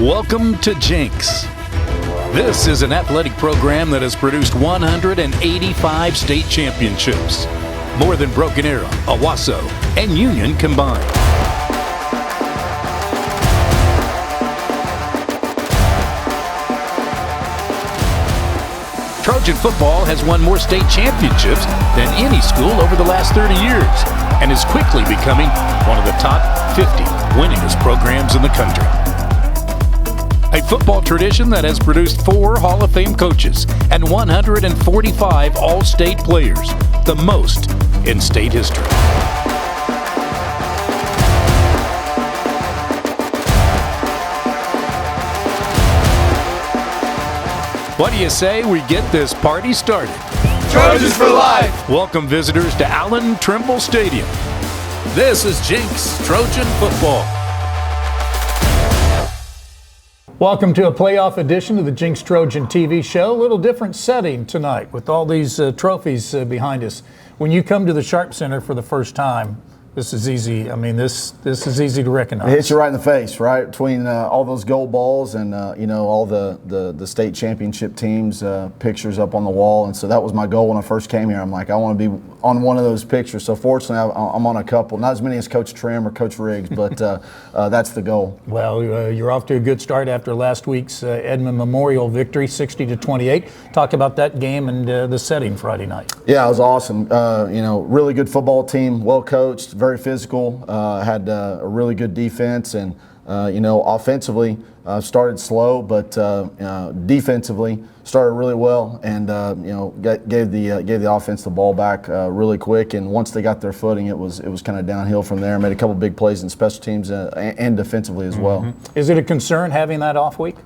Welcome to Jenks. This is an athletic program that has produced 185 state championships, more than Broken Arrow, Owasso, and Union combined. Trojan football has won more state championships than any school over the last 30 years and is quickly becoming one of the top 50 winningest programs in the country. A football tradition that has produced 4 Hall of Fame coaches and 145 All-State players, the most in state history. What do you say we get this party started? Trojans for life! Welcome visitors to Allen Trimble Stadium. This is Jenks Trojan football. Welcome to a playoff edition of the Jenks Trojan TV show. A little different setting tonight with all these trophies behind us. When you come to the Sharp Center for the first time, this is easy. I mean, this is easy to recognize. It hits you right in the face, right? Between all those gold balls and, all the state championship teams, pictures up on the wall. And so that was my goal when I first came here. I'm like, I want to be on one of those pictures. So fortunately, I'm on a couple. Not as many as Coach Trim or Coach Riggs, but that's the goal. Well, you're off to a good start after last week's Edmond Memorial victory, 60-28. Talk about that game and the setting Friday night. Yeah, it was awesome. Really good football team, well coached, very physical, had a really good defense, and offensively started slow, but defensively started really well, and gave the offense the ball back really quick. And once they got their footing, it was kind of downhill from there. Made a couple big plays in special teams and defensively as well. Is it a concern having that off week?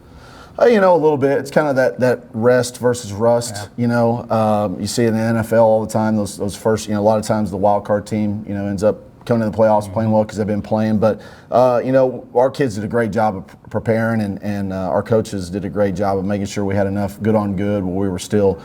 A little bit. It's kind of that rest versus rust. Yeah. You see it in the NFL all the time. Those first, a lot of times the wild card team, ends up coming to the playoffs playing well because they've been playing. But our kids did a great job of preparing, and our coaches did a great job of making sure we had enough good on good where we were still,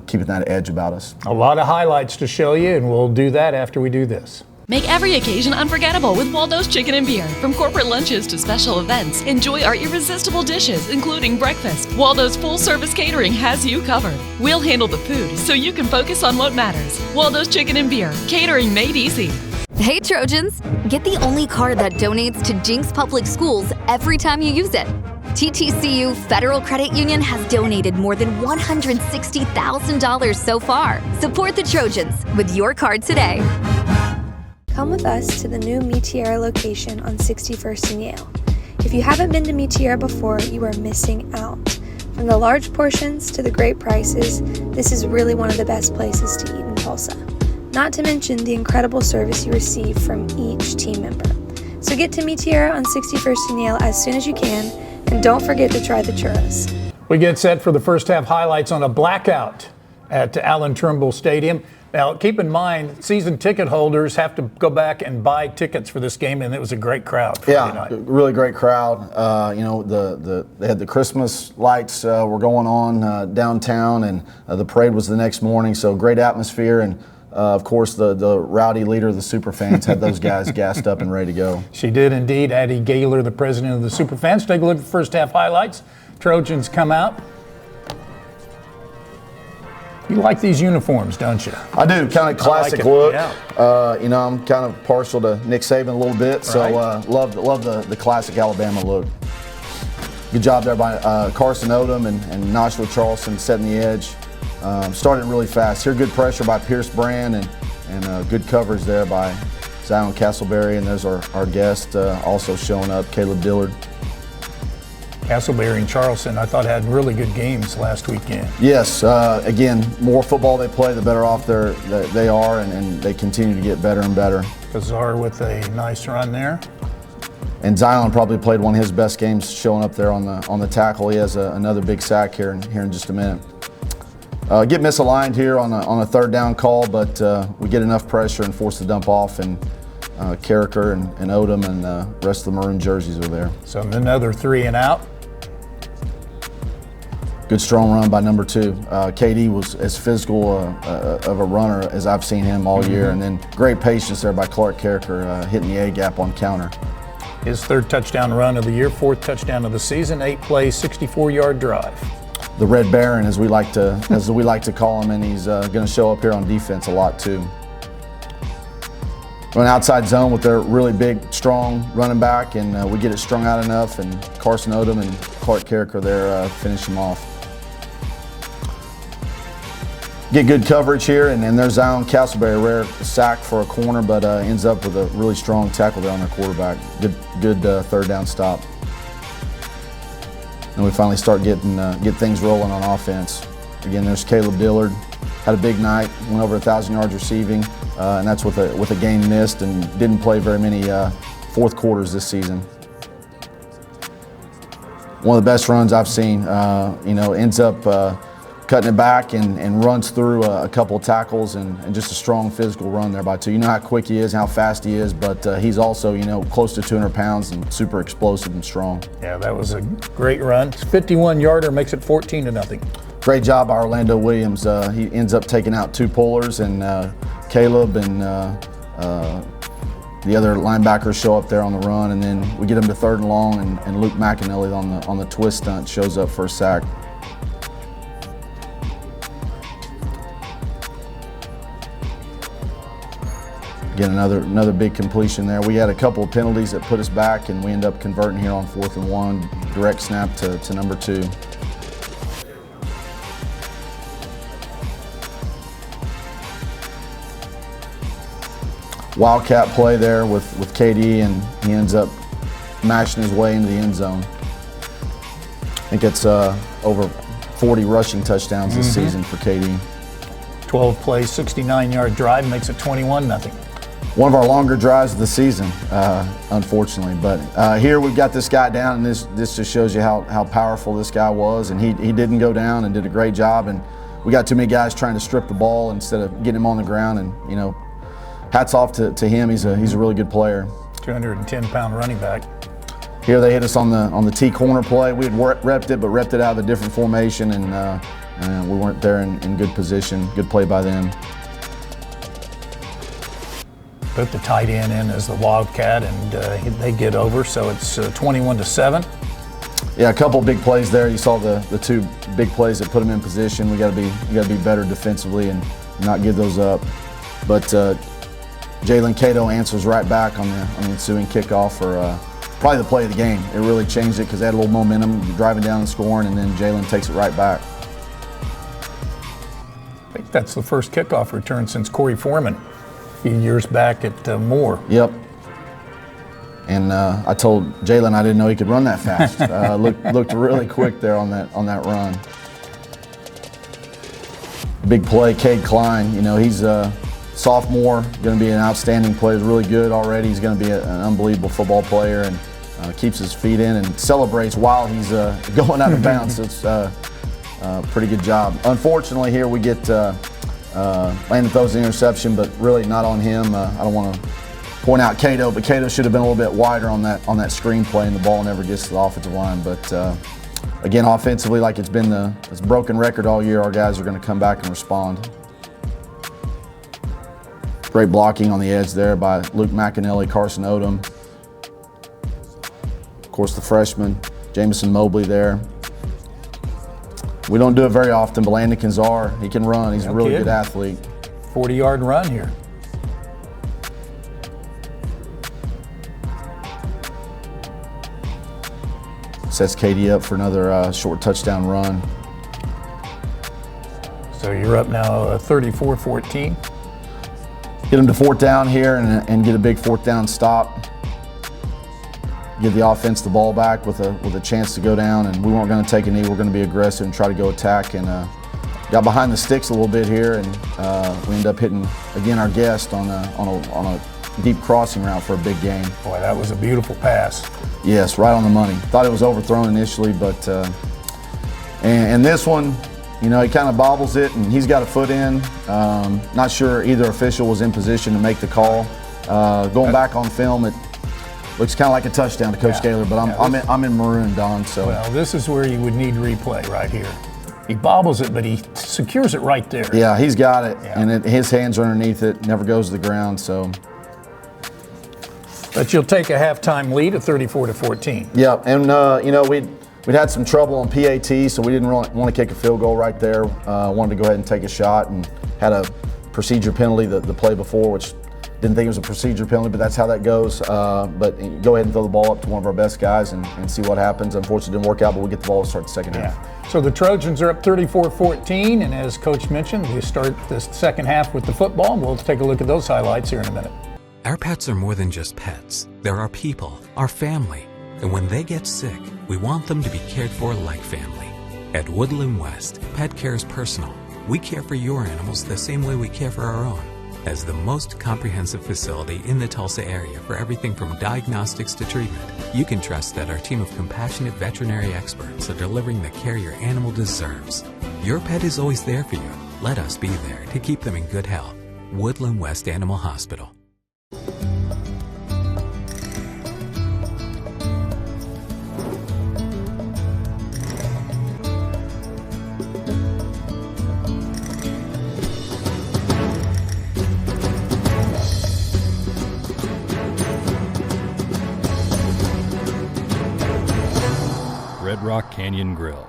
keeping that edge about us. A lot of highlights to show you, and we'll do that after we do this. Make every occasion unforgettable with Waldo's Chicken and Beer. From corporate lunches to special events, enjoy our irresistible dishes, including breakfast. Waldo's full-service catering has you covered. We'll handle the food so you can focus on what matters. Waldo's Chicken and Beer, catering made easy. Hey Trojans, get the only card that donates to Jenks Public Schools every time you use it. TTCU Federal Credit Union has donated more than $160,000 so far. Support the Trojans with your card today. Come with us to the new Meteora location on 61st and Yale. If you haven't been to Meteora before, you are missing out. From the large portions to the great prices, this is really one of the best places to eat in Tulsa. Not to mention the incredible service you receive from each team member. So get to Meteora on 61st and Yale as soon as you can, and don't forget to try the churros. We get set for the first half highlights on a blackout at Allen Trimble Stadium. Now, keep in mind, season ticket holders have to go back and buy tickets for this game, and it was a great crowd Friday night. Really great crowd. They had the Christmas lights were going on downtown, and the parade was the next morning, so great atmosphere. And of course, the rowdy leader of the Superfans had those guys gassed up and ready to go. She did indeed. Adam Gaylor, the president of the Superfans. Take a look at the first half highlights. Trojans come out. You like these uniforms, don't you? I do, kind of classic look. Yeah. I'm kind of partial to Nick Saban a little bit, so love the classic Alabama look. Good job there by Carson Odom and Nashua Charleston setting the edge. Started really fast. Here, good pressure by Pierce Brand and good coverage there by Zion Castleberry, and there's our guest also showing up, Kailib Dillard. Castleberry and Charleston, I thought, had really good games last weekend. Yes, again, more football they play, the better off they are, and they continue to get better and better. Kazar with a nice run there. And Zion probably played one of his best games, showing up there on the tackle. He has another big sack here in just a minute. Get misaligned here on a third down call, but we get enough pressure and force the dump off, and Carricker and Odom and the rest of the maroon jerseys are there. So another 3 and out. Good strong run by number 2. KD was as physical of a runner as I've seen him all year, and then great patience there by Clark Carricker hitting the A-gap on counter. His 3rd touchdown run of the year, 4th touchdown of the season, 8-play, 64-yard drive. The Red Baron, as we like to call him, and he's going to show up here on defense a lot too. We're an outside zone with their really big, strong running back, and we get it strung out enough, and Carson Odom and Clark Carrick are there finish him off. Get good coverage here, and then there's Zion Castleberry, rare sack for a corner, but ends up with a really strong tackle there on their quarterback. Good 3rd down stop. And we finally start get things rolling on offense. Again, there's Kailib Dillard, had a big night, went over 1,000 yards receiving, and that's with a game missed, and didn't play very many 4th quarters this season. One of the best runs I've seen. Ends up cutting it back and runs through a couple of tackles and just a strong physical run there by 2. You know how quick he is, how fast he is, but he's also, close to 200 pounds and super explosive and strong. Yeah, that was a great run. 51-yarder makes it 14-0. Great job by Orlando Williams. He ends up taking out 2 pullers, and Caleb and the other linebackers show up there on the run, and then we get him to 3rd and long, and Luke McAnally on the twist stunt shows up for a sack. Again, another big completion there. We had a couple of penalties that put us back, and we end up converting here on 4th and 1. Direct snap to number 2. Wildcat play there with KD, and he ends up mashing his way into the end zone. I think it's over 40 rushing touchdowns this season for KD. 12-play, 69-yard drive makes it 21-0. One of our longer drives of the season, unfortunately. But here we've got this guy down, and this just shows you how powerful this guy was. And he didn't go down and did a great job. And we got too many guys trying to strip the ball instead of getting him on the ground. And hats off to him. He's a really good player. 210-pound running back. Here they hit us on the T corner play. We had repped it, but repped it out of a different formation, and we weren't there in good position. Good play by them. Put the tight end in as the Wildcat, and they get over, so it's 21-7. Yeah, a couple big plays there. You saw the 2 big plays that put them in position. We got to be better defensively and not give those up. But Jalen Cato answers right back on the ensuing kickoff for probably the play of the game. It really changed it because they had a little momentum, driving down and scoring, and then Jalen takes it right back. I think that's the first kickoff return since Corey Foreman a few years back at Moore. Yep. And I told Jalen I didn't know he could run that fast. Looked really quick there on that run. Big play, Cade Klein. He's a sophomore, going to be an outstanding player. He's really good already. He's going to be an unbelievable football player, and keeps his feet in and celebrates while he's going out of bounds. So it's pretty good job. Unfortunately, here we get Landon throws an interception, but really not on him. I don't want to point out Cato, but Cato should have been a little bit wider on that screen play, and the ball never gets to the offensive line. But again, offensively, like it's been it's a broken record all year, our guys are going to come back and respond. Great blocking on the edge there by Luke McAnally, Carson Odom. Of course, the freshman, Jamison Mobley there. We don't do it very often, but Landon Kenzar, he can run. He's a really good athlete. 40-yard run here. Sets KD up for another short touchdown run. So you're up now 34-14. Get him to 4th down here and get a big 4th down stop. Give the offense the ball back with a chance to go down, and we weren't going to take a knee. We're going to be aggressive and try to go attack, and got behind the sticks a little bit here, and we ended up hitting again our guest on a deep crossing route for a big gain. Boy, that was a beautiful pass. Yes, right on the money. Thought it was overthrown initially, but and this one, he kind of bobbles it, and he's got a foot in. Not sure either official was in position to make the call. Going back on film, it looks kind of like a touchdown to Coach Gaylor, but I'm in maroon, Don. So well, this is where you would need replay right here. He bobbles it, but he secures it right there. Yeah, he's got it, and his hands are underneath it. Never goes to the ground. So But you'll take a halftime lead of 34-14. Yeah, and we'd had some trouble on PAT, so we didn't really want to kick a field goal right there. Wanted to go ahead and take a shot, and had a procedure penalty the play before, which didn't think it was a procedure penalty, but that's how that goes. But go ahead and throw the ball up to one of our best guys and see what happens. Unfortunately, it didn't work out, but we'll get the ball to start the second half. So the Trojans are up 34-14, and as Coach mentioned, we start the second half with the football. We'll take a look at those highlights here in a minute. Our pets are more than just pets. They're our people, our family. And when they get sick, we want them to be cared for like family. At Woodland West, pet care is personal. We care for your animals the same way we care for our own. As the most comprehensive facility in the Tulsa area for everything from diagnostics to treatment, you can trust that our team of compassionate veterinary experts are delivering the care your animal deserves. Your pet is always there for you. Let us be there to keep them in good health. Woodland West Animal Hospital. Red Rock Canyon Grill,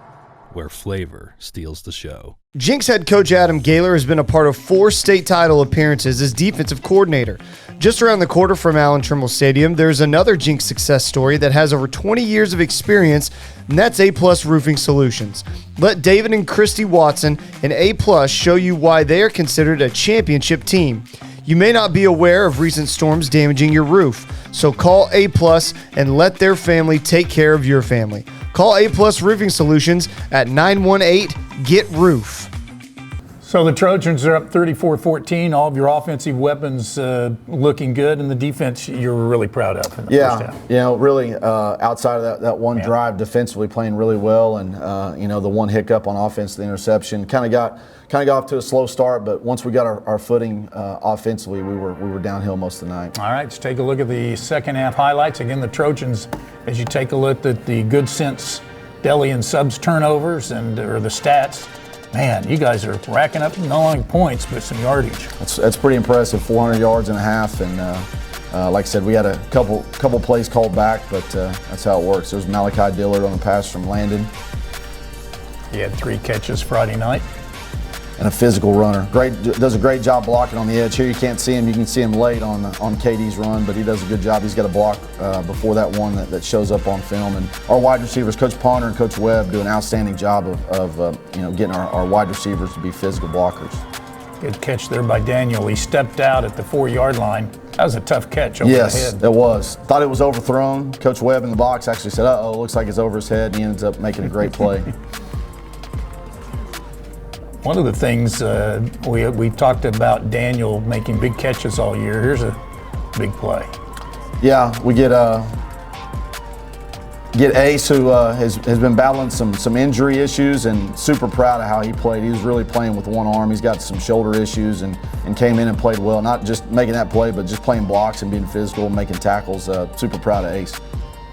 where flavor steals the show. Jenks head coach Adam Gaylor has been a part of 4 state title appearances as defensive coordinator. Just around the corner from Allen Trimble Stadium, there's another Jenks success story that has over 20 years of experience, and that's A+ Roofing Solutions. Let David and Christy Watson and A+ show you why they are considered a championship team. You may not be aware of recent storms damaging your roof, so call A+ and let their family take care of your family. Call A+ Roofing Solutions at 918-GET-ROOF. So the Trojans are up 34-14. All of your offensive weapons looking good, and the defense you're really proud of in the first half. Really outside of that one drive, defensively playing really well, and the one hiccup on offense, the interception, kind of got off to a slow start, but once we got our footing offensively, we were downhill most of the night. All right, let's take a look at the second half highlights. Again, the Trojans, as you take a look at the Good Sense Deli and Subs turnovers or the stats, man, you guys are racking up not only points but some yardage. That's pretty impressive. 400 yards and a half, and like I said, we had a couple plays called back, but that's how it works. There's Malachi Dillard on the pass from Landon. He had 3 catches Friday night. And a physical runner. Does a great job blocking on the edge. Here you can't see him. You can see him late on KD's run, but he does a good job. He's got a block before that one that shows up on film. And our wide receivers, Coach Ponder and Coach Webb, do an outstanding job of getting our wide receivers to be physical blockers. Good catch there by Daniel. He stepped out at the 4-yard line. That was a tough catch over the head. Yes, it was. Thought it was overthrown. Coach Webb in the box actually said, "Uh-oh, looks like it's over his head," and he ends up making a great play. One of the things we talked about Daniel making big catches all year. Here's a big play. Yeah, we get Ace, who has been battling some injury issues, and super proud of how he played. He was really playing with one arm. He's got some shoulder issues and came in and played well. Not just making that play, but just playing blocks and being physical and making tackles. Super proud of Ace.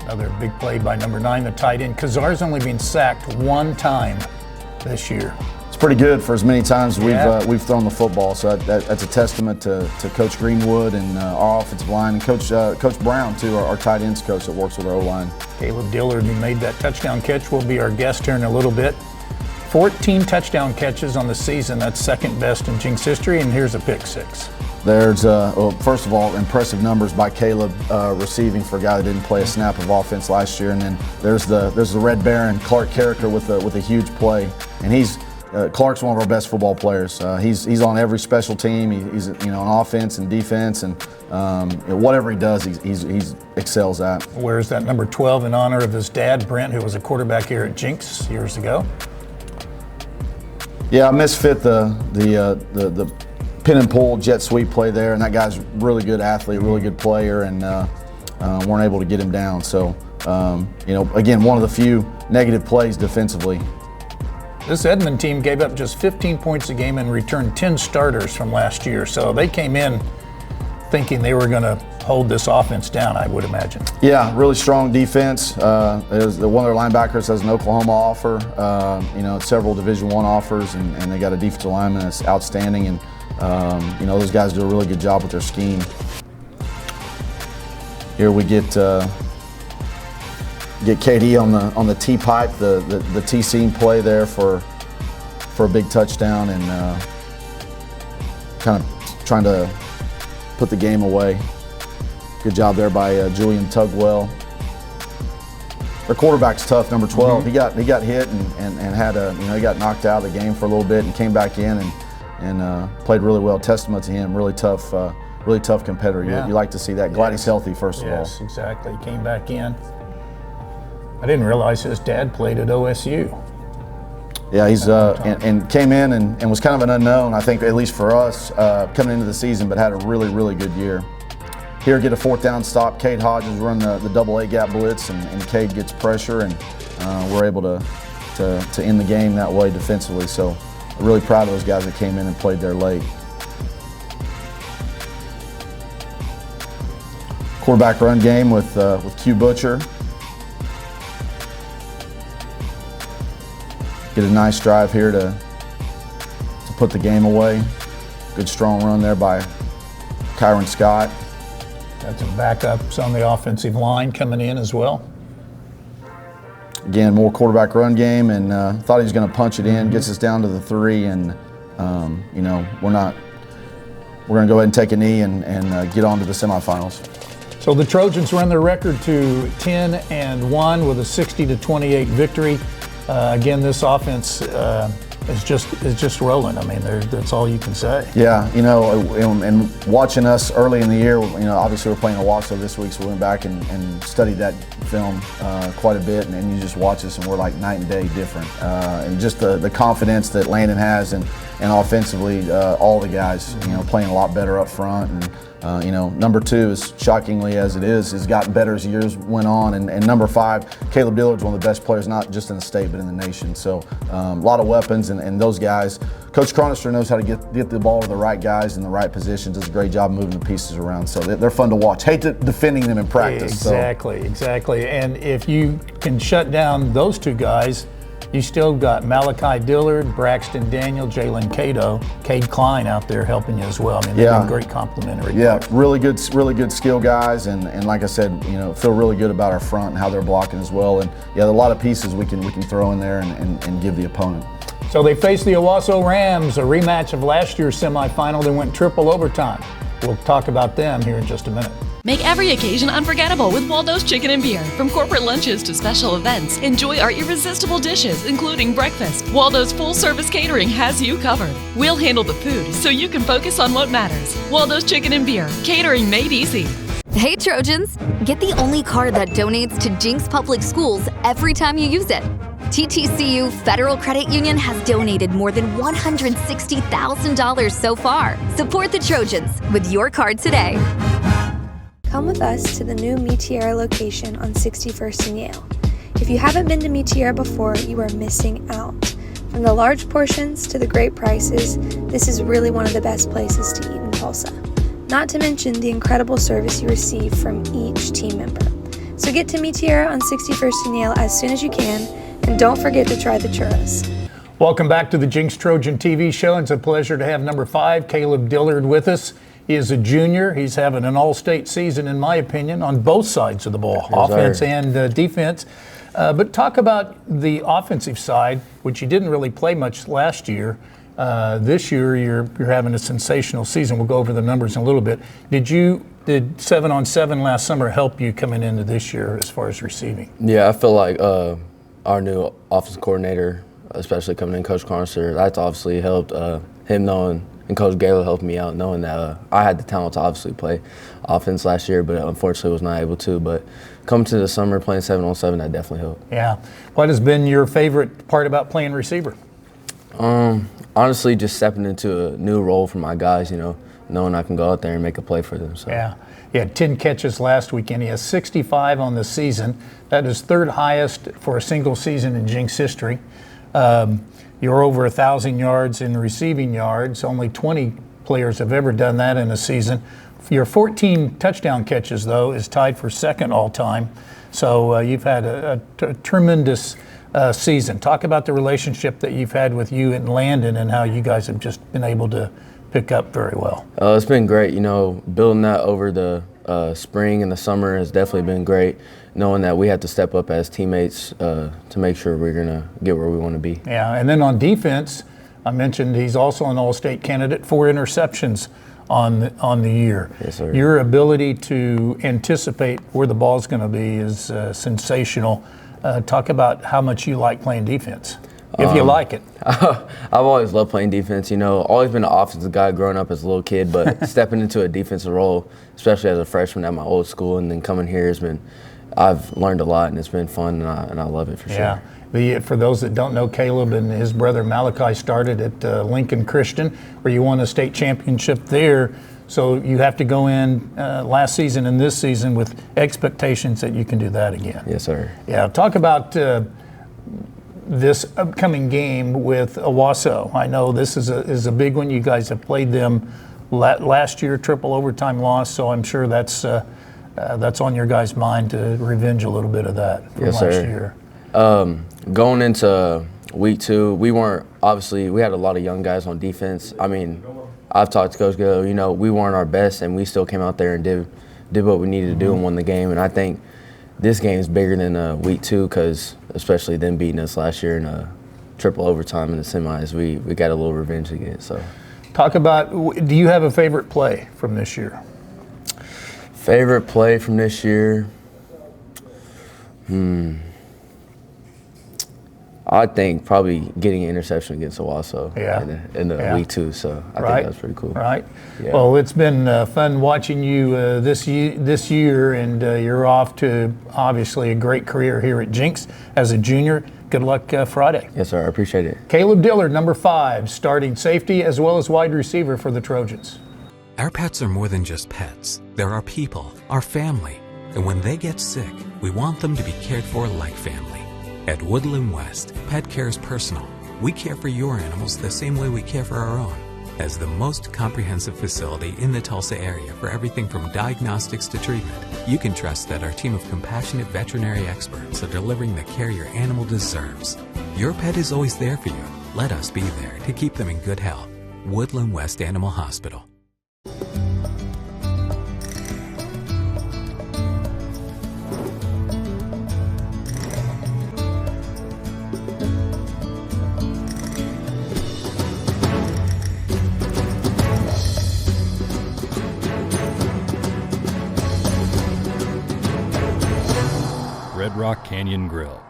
Another big play by number 9, the tight end. Kazar's only been sacked 1 time this year. Pretty good for as many times we've thrown the football. So that's a testament to Coach Greenwood and our offensive line, and Coach Brown too, our tight ends coach that works with our O-line. Kailib Dillard, who made that touchdown catch, will be our guest here in a little bit. 14 touchdown catches on the season. That's second best in Jenks history, and here's a pick 6. There's, first of all, impressive numbers by Kailib receiving for a guy that didn't play a snap of offense last year. And then there's the Red Baron, Clark Carricker with a huge play, and Clark's one of our best football players. He's on every special team. He's on offense and defense, and whatever he does, he excels at. Wears that number 12 in honor of his dad, Brent, who was a quarterback here at Jenks years ago. Yeah, I misfit the pin and pull jet sweep play there, and that guy's a really good athlete, really good player, and weren't able to get him down. So, again, one of the few negative plays defensively. This Edmond team gave up just 15 points a game and returned 10 starters from last year. So they came in thinking they were going to hold this offense down, I would imagine. Yeah, really strong defense. One of their linebackers has an Oklahoma offer, several Division I offers, and they got a defensive lineman that's outstanding. And, those guys do a really good job with their scheme. here we get KD on the T pipe, the T seam play there for a big touchdown, and kind of trying to put the game away. Good job there by Julian Tugwell. Their quarterback's tough, number 12. He got hit and had he got knocked out of the game for a little bit and came back in and played really well. Testament to him, really tough competitor. Yeah. You like to see that. Glad he's healthy, first of all. Yes, exactly. He came back in. I didn't realize his dad played at OSU. Yeah, he's and came in and was kind of an unknown, I think, at least for us, coming into the season, but had a really, really good year. Here, get a 4th down stop. Cade Hodges run the double A gap blitz, and Cade gets pressure, and we're able to end the game that way defensively. So, I'm really proud of those guys that came in and played there late. Quarterback run game with Q Butcher. Get a nice drive here to put the game away. Good strong run there by Kyron Scott. Got some backups on the offensive line coming in as well. Again, more quarterback run game, and thought he was going to punch it in. Gets us down to the 3, and we're going to go ahead and take a knee and get on to the semifinals. So the Trojans run their record to 10-1 with a 60-28 victory. Again, this offense is just rolling. I mean, that's all you can say. Yeah, and watching us early in the year, obviously we're playing Owasso this week, so we went back and studied that film quite a bit, and you just watch us, and we're like night and day different. And just the confidence that Landon has, and offensively, all the guys, playing a lot better up front. And number 2, as shockingly as it is, has gotten better as years went on. And number 5, Kailib Dillard is one of the best players, not just in the state, but in the nation. So a lot of weapons, and those guys. Coach Cronister knows how to get the ball to the right guys in the right positions. Does a great job moving the pieces around. So they're fun to watch. Hate defending them in practice. Exactly. And if you can shut down those 2 guys, you still got Malachi Dillard, Braxton Daniel, Jalen Cato, Cade Klein out there helping you as well. I mean, they've been great complementary. Yeah, really good skill guys, and like I said, feel really good about our front and how they're blocking as well. And a lot of pieces we can throw in there and give the opponent. So they faced the Owasso Rams, a rematch of last year's semifinal that went triple overtime. We'll talk about them here in just a minute. Make every occasion unforgettable with Waldo's Chicken and Beer. From corporate lunches to special events, enjoy our irresistible dishes, including breakfast. Waldo's full-service catering has you covered. We'll handle the food so you can focus on what matters. Waldo's Chicken and Beer, catering made easy. Hey Trojans, get the only card that donates to Jenks Public Schools every time you use it. TTCU Federal Credit Union has donated more than $160,000 so far. Support the Trojans with your card today. Come with us to the new Metiera location on 61st and Yale. If you haven't been to Metiera before, you are missing out. From the large portions to the great prices, this is really one of the best places to eat in Tulsa. Not to mention the incredible service you receive from each team member. So get to Metiera on 61st and Yale as soon as you can, and don't forget to try the churros. Welcome back to the Jenks Trojan TV show. It's a pleasure to have number 5, Kailib Dillard, with us. He is a junior. He's having an all-state season, in my opinion, on both sides of the ball, offense and defense. But talk about the offensive side, which you didn't really play much last year. This year, you're having a sensational season. We'll go over the numbers in a little bit. Did 7-on-7 last summer help you coming into this year as far as receiving? Yeah, I feel like our new offensive coordinator, especially coming in, Coach Cronister, that's obviously helped. Him knowing, and Coach Gaylor helped me out knowing that I had the talent to obviously play offense last year, but unfortunately was not able to. But coming to the summer, playing 7-on-7, that definitely helped. Yeah. What has been your favorite part about playing receiver? Honestly, just stepping into a new role for my guys, knowing I can go out there and make a play for them. So. Yeah. He had 10 catches last weekend. He has 65 on the season. That is 3rd highest for a single season in Jenks history. You're over 1,000 yards in receiving yards. Only 20 players have ever done that in a season. Your 14 touchdown catches, though, is tied for 2nd all-time. So you've had a tremendous season. Talk about the relationship that you've had with you and Landon and how you guys have just been able to pick up very well. It's been great, building that over the spring and the summer has definitely been great, knowing that we have to step up as teammates to make sure we're going to get where we want to be. Yeah, and then on defense, I mentioned he's also an All-State candidate, 4 interceptions on the year. Yes, sir. Your ability to anticipate where the ball's going to be is sensational. Talk about how much you like playing defense, if you like it. I've always loved playing defense. Always been an offensive guy growing up as a little kid, but stepping into a defensive role, especially as a freshman at my old school, and then coming here I've learned a lot, and it's been fun, and I love it for sure. For those that don't know, Kailib and his brother Malachi started at Lincoln Christian, where you won a state championship there. So you have to go in last season and this season with expectations that you can do that again. Yes, sir. Yeah, talk about this upcoming game with Owasso. I know this is a big one. You guys have played them last year, triple overtime loss, so I'm sure that's on your guys' mind to revenge a little bit of that from last year. Going into week 2, we had a lot of young guys on defense. I mean, I've talked to Coach Gaylor, we weren't our best, and we still came out there and did what we needed to do and won the game. And I think this game is bigger than week 2, because especially them beating us last year in a triple overtime in the semis, we got a little revenge again. So, talk about, do you have a favorite play from this year? Favorite play from this year? I think probably getting an interception against Owasso in the week 2, so I think that's pretty cool. Right. Yeah. Well, it's been fun watching you this year, and you're off to obviously a great career here at Jenks as a junior. Good luck Friday. Yes, sir. I appreciate it. Kailib Dillard, number 5, starting safety as well as wide receiver for the Trojans. Our pets are more than just pets. They're our people, our family. And when they get sick, we want them to be cared for like family. At Woodland West, pet care is personal. We care for your animals the same way we care for our own. As the most comprehensive facility in the Tulsa area for everything from diagnostics to treatment, you can trust that our team of compassionate veterinary experts are delivering the care your animal deserves. Your pet is always there for you. Let us be there to keep them in good health. Woodland West Animal Hospital. Red Rock Canyon Grill,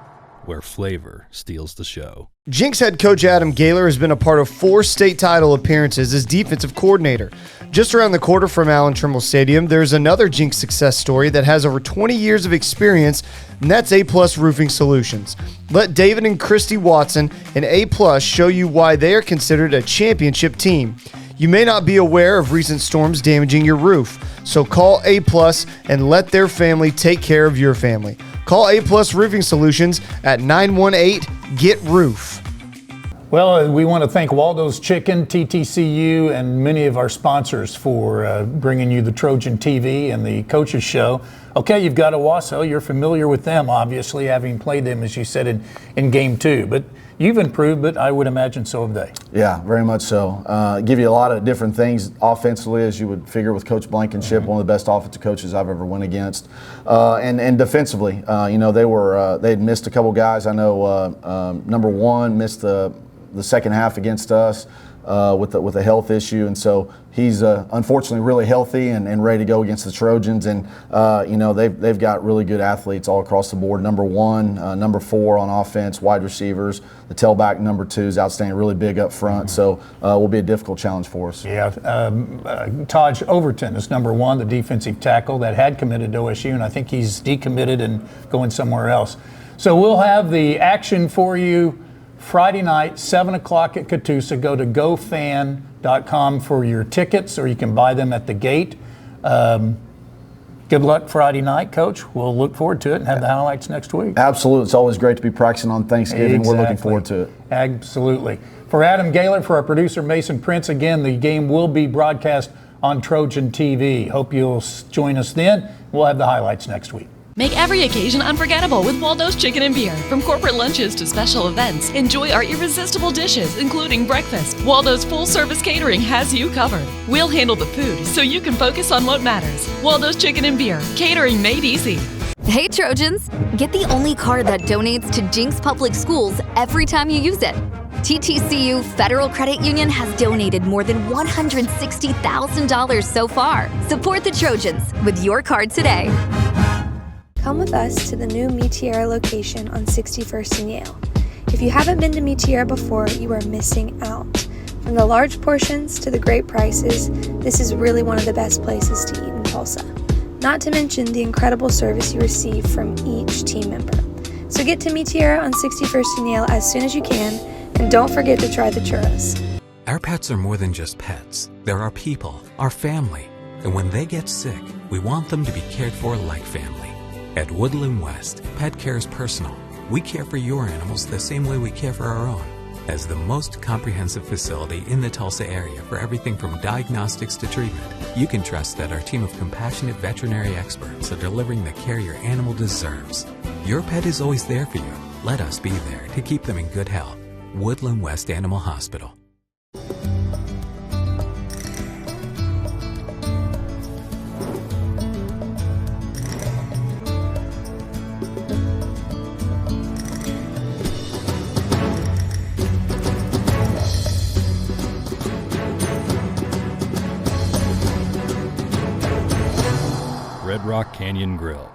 where flavor steals the show. Jenks head coach Adam Gaylor has been a part of 4 state title appearances as defensive coordinator. Just around the corner from Allen Trimble Stadium, there's another Jenks success story that has over 20 years of experience, and that's A+ Roofing Solutions. Let David and Christy Watson and A+ show you why they are considered a championship team. You may not be aware of recent storms damaging your roof, so call A+ and let their family take care of your family. Call A+ Roofing Solutions at 918-GET-ROOF. Well, we want to thank Waldo's Chicken, TTCU, and many of our sponsors for bringing you the Trojan TV and the Coaches Show. Okay, you've got Owasso. You're familiar with them, obviously, having played them, as you said, in Game 2. But you've improved, but I would imagine so have they. Yeah, very much so. Give you a lot of different things offensively, as you would figure with Coach Blankenship, one of the best offensive coaches I've ever went against. And defensively, they'd missed a couple guys. I know number 1 missed the second half against us with a health issue, and so he's unfortunately really healthy and ready to go against the Trojans. And they've got really good athletes all across the board. Number 1, number 4 on offense, wide receivers. The tailback number 2 is outstanding, really big up front. So will be a difficult challenge for us. Yeah, Taj Overton is number 1, the defensive tackle that had committed to OSU, and I think he's decommitted and going somewhere else. So we'll have the action for you Friday night, 7 o'clock at Catoosa. Go to gofan.com for your tickets, or you can buy them at the gate. Good luck Friday night, Coach. We'll look forward to it and have the highlights next week. Absolutely. It's always great to be practicing on Thanksgiving. Exactly. We're looking forward to it. Absolutely. For Adam Gaylor, for our producer Mason Prince, again, the game will be broadcast on Trojan TV. Hope you'll join us then. We'll have the highlights next week. Make every occasion unforgettable with Waldo's Chicken and Beer. From corporate lunches to special events, enjoy our irresistible dishes, including breakfast. Waldo's full-service catering has you covered. We'll handle the food so you can focus on what matters. Waldo's Chicken and Beer, catering made easy. Hey Trojans, get the only card that donates to Jenks Public Schools every time you use it. TTCU Federal Credit Union has donated more than $160,000 so far. Support the Trojans with your card today. Come with us to the new Meteora location on 61st and Yale. If you haven't been to Meteora before, you are missing out. From the large portions to the great prices, this is really one of the best places to eat in Tulsa. Not to mention the incredible service you receive from each team member. So get to Meteora on 61st and Yale as soon as you can, and don't forget to try the churros. Our pets are more than just pets. They're our people, our family. And when they get sick, we want them to be cared for like family. At Woodland West, pet care is personal. We care for your animals the same way we care for our own. As the most comprehensive facility in the Tulsa area for everything from diagnostics to treatment, you can trust that our team of compassionate veterinary experts are delivering the care your animal deserves. Your pet is always there for you. Let us be there to keep them in good health. Woodland West Animal Hospital. Red Rock Canyon Grill,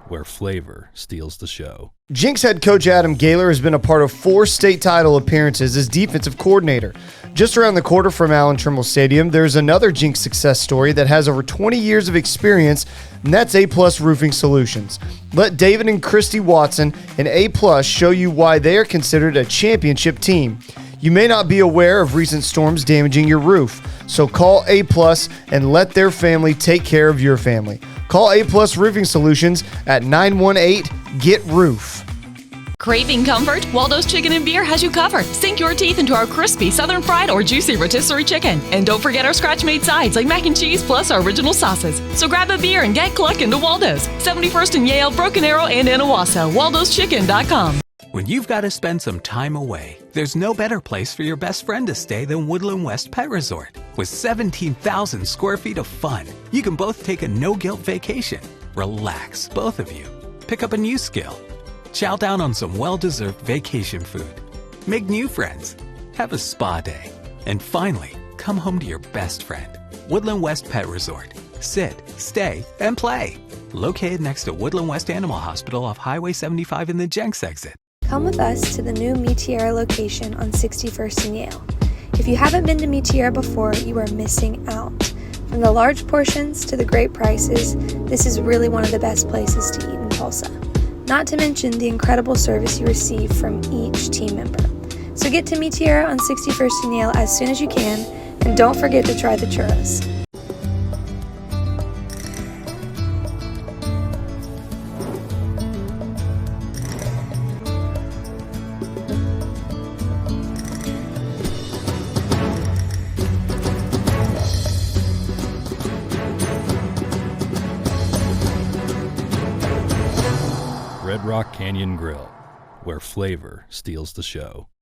where flavor steals the show. Jenks head coach Adam Gaylor has been a part of 4 state title appearances as defensive coordinator. Just around the corner from Allen Trimble Stadium, there's another Jenks success story that has over 20 years of experience, and that's A+ Roofing Solutions. Let David and Christy Watson and A+ show you why they are considered a championship team. You may not be aware of recent storms damaging your roof, so call A+ and let their family take care of your family. Call A+ Roofing Solutions at 918-GET-ROOF. Craving comfort? Waldo's Chicken and Beer has you covered. Sink your teeth into our crispy southern fried or juicy rotisserie chicken. And don't forget our scratch-made sides like mac and cheese plus our original sauces. So grab a beer and get clucking to Waldo's. 71st and Yale, Broken Arrow, and in Owasso. Waldo'sChicken.com. When you've got to spend some time away, there's no better place for your best friend to stay than Woodland West Pet Resort. With 17,000 square feet of fun, you can both take a no-guilt vacation. Relax, both of you. Pick up a new skill. Chow down on some well-deserved vacation food. Make new friends. Have a spa day. And finally, come home to your best friend. Woodland West Pet Resort. Sit, stay, and play. Located next to Woodland West Animal Hospital off Highway 75 in the Jenks exit. Come with us to the new Meteora location on 61st and Yale. If you haven't been to Meteora before, you are missing out. From the large portions to the great prices, this is really one of the best places to eat in Tulsa. Not to mention the incredible service you receive from each team member. So get to Meteora on 61st and Yale as soon as you can, and don't forget to try the churros. Red Rock Canyon Grill, where flavor steals the show.